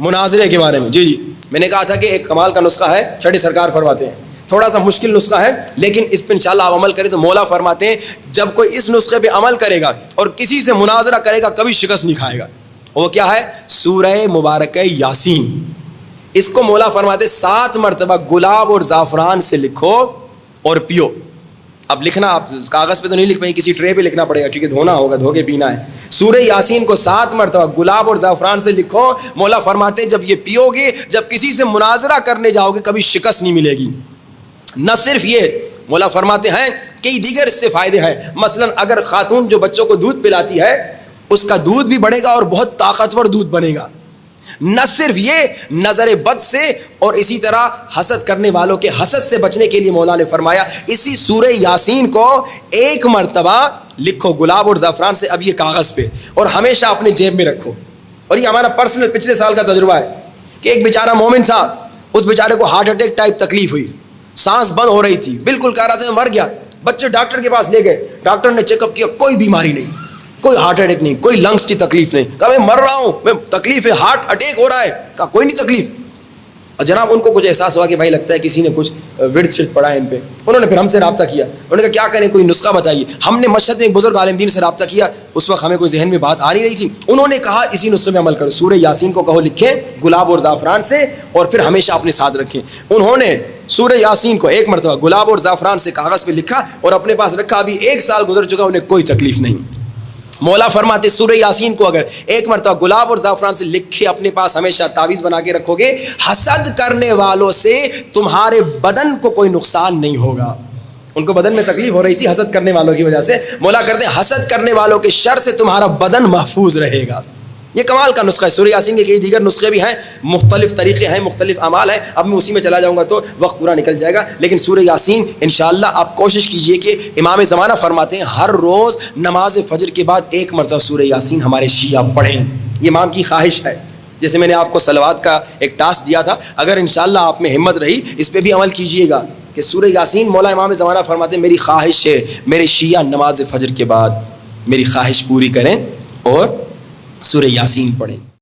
مناظرے کے بارے میں. جی میں نے کہا تھا کہ ایک کمال کا نسخہ ہے, چھٹے سرکار فرماتے ہیں, تھوڑا سا مشکل نسخہ ہے لیکن اس پہ انشاءاللہ آپ عمل کریں تو مولا فرماتے ہیں جب کوئی اس نسخے پہ عمل کرے گا اور کسی سے مناظرہ کرے گا کبھی شکست نہیں کھائے گا. وہ کیا ہے؟ سورہ مبارکہ یاسین. اس کو مولا فرماتے 7 مرتبہ گلاب اور زعفران سے لکھو اور پیو. اب لکھنا آپ کاغذ پہ تو نہیں لکھ پائیں, کسی ٹرے پہ لکھنا پڑے گا کیونکہ دھونا ہوگا, دھو کے پینا ہے. سورہ یاسین کو 7 مرتبہ گلاب اور زعفران سے لکھو. مولا فرماتے جب یہ پیو گے, جب کسی سے مناظرہ کرنے جاؤ گے کبھی شکست نہیں ملے گی. نہ صرف یہ, مولا فرماتے ہیں کئی دیگر اس سے فائدے ہیں. مثلا اگر خاتون جو بچوں کو دودھ پلاتی ہے اس کا دودھ بھی بڑھے گا اور بہت طاقتور دودھ بنے گا. نہ صرف یہ, نظر بد سے اور اسی طرح حسد کرنے والوں کے حسد سے بچنے کے لیے مولا نے فرمایا اسی سورہ یاسین کو 1 مرتبہ لکھو گلاب اور زعفران سے. اب یہ کاغذ پہ اور ہمیشہ اپنے جیب میں رکھو. اور یہ ہمارا پرسنل پچھلے سال کا تجربہ ہے کہ ایک بیچارہ مومن تھا, اس بیچارے کو ہارٹ اٹیک ٹائپ تکلیف ہوئی, سانس بند ہو رہی تھی, بالکل کہہ رہا تھا میں مر گیا. بچے ڈاکٹر کے پاس لے گئے, ڈاکٹر نے چیک اپ کیا, کوئی بیماری نہیں, کوئی ہارٹ اٹیک نہیں, کوئی لنگس کی تکلیف نہیں. کہا میں مر رہا ہوں, میں تکلیف ہے, ہارٹ اٹیک ہو رہا ہے. کہا کوئی نہیں تکلیف. اور جناب ان کو کچھ احساس ہوا کہ بھائی لگتا ہے کسی نے کچھ ورد شرط پڑھا ہے ان پہ. انہوں نے پھر ہم سے رابطہ کیا, انہوں نے کہا کیا کریں, کوئی نسخہ بتائیے. ہم نے مشہد میں ایک بزرگ عالم دین سے رابطہ کیا, اس وقت ہمیں کوئی ذہن میں بات آ نہیں رہی تھی. انہوں نے کہا اسی نسخے میں عمل کرو, سورہ یاسین کو کہو لکھیں گلاب اور زعفران سے اور پھر ہمیشہ اپنے ساتھ رکھیں. انہوں نے سورہ یاسین کو 1 مرتبہ گلاب اور زعفران سے کاغذ پہ لکھا اور اپنے پاس رکھا. ابھی 1 سال گزر چکا, انہیں کوئی تکلیف نہیں. مولا فرماتے سورہ یاسین کو اگر 1 مرتبہ گلاب اور زعفران سے لکھے اپنے پاس ہمیشہ تعویذ بنا کے رکھو گے, حسد کرنے والوں سے تمہارے بدن کو کوئی نقصان نہیں ہوگا. ان کو بدن میں تکلیف ہو رہی تھی حسد کرنے والوں کی وجہ سے, مولا کرتے ہیں حسد کرنے والوں کے شر سے تمہارا بدن محفوظ رہے گا. یہ کمال کا نسخہ ہے. سورہ یاسین کے کئی دیگر نسخے بھی ہیں, مختلف طریقے ہیں, مختلف اعمال ہیں. اب میں اسی میں چلا جاؤں گا تو وقت پورا نکل جائے گا. لیکن سورہ یاسین انشاءاللہ آپ کوشش کیجئے کہ امام زمانہ فرماتے ہیں ہر روز نماز فجر کے بعد 1 مرتبہ سورہ یاسین ہمارے شیعہ پڑھیں. یہ امام کی خواہش ہے. جیسے میں نے آپ کو صلوات کا ایک ٹاسک دیا تھا, اگر انشاءاللہ آپ میں ہمت رہی اس پہ بھی عمل کیجئے گا کہ سورہ یاسین مولا امام زمانہ فرماتے ہیں میری خواہش ہے میرے شیعہ نماز فجر کے بعد میری خواہش پوری کریں اور سورہ یاسین پڑھیں.